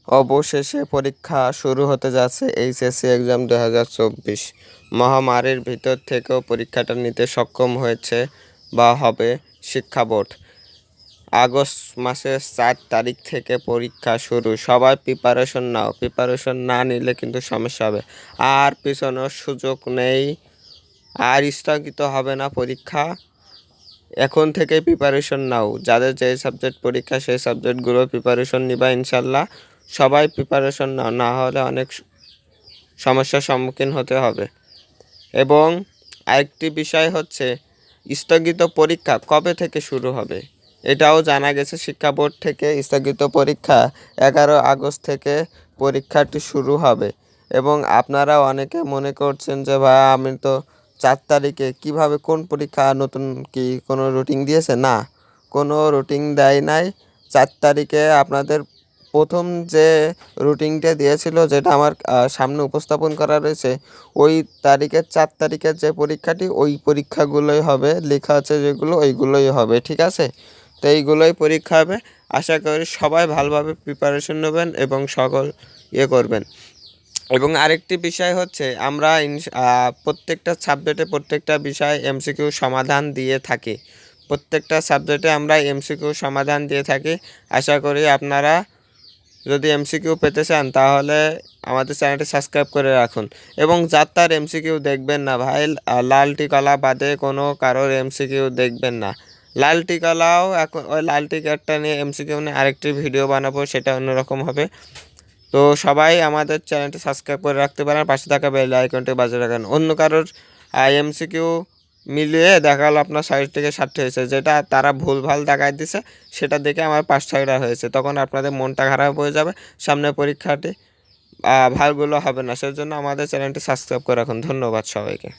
অবশেষে পরীক্ষা শুরু হতে যাচ্ছে এইচএসসি এক্সাম 2024। মহামারীর ভিতর থেকেও পরীক্ষাটা নিতে সক্ষম হয়েছে বা হবে শিক্ষা বোর্ড। আগস্ট মাসের 4 তারিখ থেকে পরীক্ষা শুরু। সবাই প্রিপারেশন নাও, প্রিপারেশন না নিলে কিন্তু সমস্যা হবে। আর পিছনোর সুযোগ নেই, আর স্থগিত হবে না পরীক্ষা। এখন থেকে প্রিপারেশন নাও, যাদের যে সাবজেক্ট পরীক্ষা সেই সাবজেক্টগুলো প্রিপারেশন নিবা ইনশাল্লাহ। সবাই প্রিপারেশন নাও, না হলে অনেক সমস্যার সম্মুখীন হতে হবে। এবং আরেকটি বিষয় হচ্ছে স্থগিত পরীক্ষা কবে থেকে শুরু হবে এটাও জানা গেছে। শিক্ষা বোর্ড থেকে স্থগিত পরীক্ষা 11 আগস্ট থেকে পরীক্ষাটি শুরু হবে। এবং আপনারা অনেকে মনে করছেন যে ভাই আমি তো 4 তারিখে কিভাবে কোন পরীক্ষা, নতুন কি কোনো রুটিন দিয়েছে? না, কোনো রুটিন দেয় নাই। 4 তারিখে আপনাদের প্রথম যে রুটিনটা দিয়েছিল, যেটা আমার সামনে উপস্থাপন করা রয়েছে, ওই তারিখের 4 তারিখের যে পরীক্ষাটি, ওই পরীক্ষাগুলোই হবে, লেখা আছে যেগুলো ওইগুলোই হবে, ঠিক আছে? তো এইগুলোই পরীক্ষা হবে। আশা করি সবাই ভালোভাবে প্রিপারেশন নেবেন এবং সকল করবেন। এবং আরেকটি বিষয় হচ্ছে আমরা প্রত্যেকটা সাবজেক্টে প্রত্যেকটা বিষয় এমসিকিউ সমাধান দিয়ে থাকি। প্রত্যেকটা সাবজেক্টে আমরা এমসিকিউ সমাধান দিয়ে থাকি। আশা করি আপনারা যদি এমসিকিউ পেতে চান তাহলে আমাদের চ্যানেলটি সাবস্ক্রাইব করে রাখুন। এবং যার তার এমসিকিউ দেখবেন না ভাই, লাল টিকলা বাদে কোনো কারোর এমসিকিউ দেখবেন না। লাল টিকলাও এখন ওই লাল টিকারটা নিয়ে এমসিকিউ নিয়ে আরেকটি ভিডিও বানাবো, সেটা অন্যরকম হবে। তো সবাই আমাদের চ্যানেলটি সাবস্ক্রাইব করে রাখতে পারেন, পাশে থাকা বেল আইকনটি বাজিয়ে রাখেন। অন্য কারোর এমসিকিউ মিলিয়ে দেখা গেলো আপনার 60 থেকে 60 হয়েছে, যেটা তারা ভুলভাল দেখায় দিছে, সেটা দেখে আমার 5-6টা হয়েছে, তখন আপনাদের মনটা খারাপ হয়ে যাবে। সামনে পরীক্ষাটি ভালোগুলো হবে না, সেজন্য আমাদের চ্যানেলটি সাবস্ক্রাইব করে রাখুন। ধন্যবাদ সবাইকে।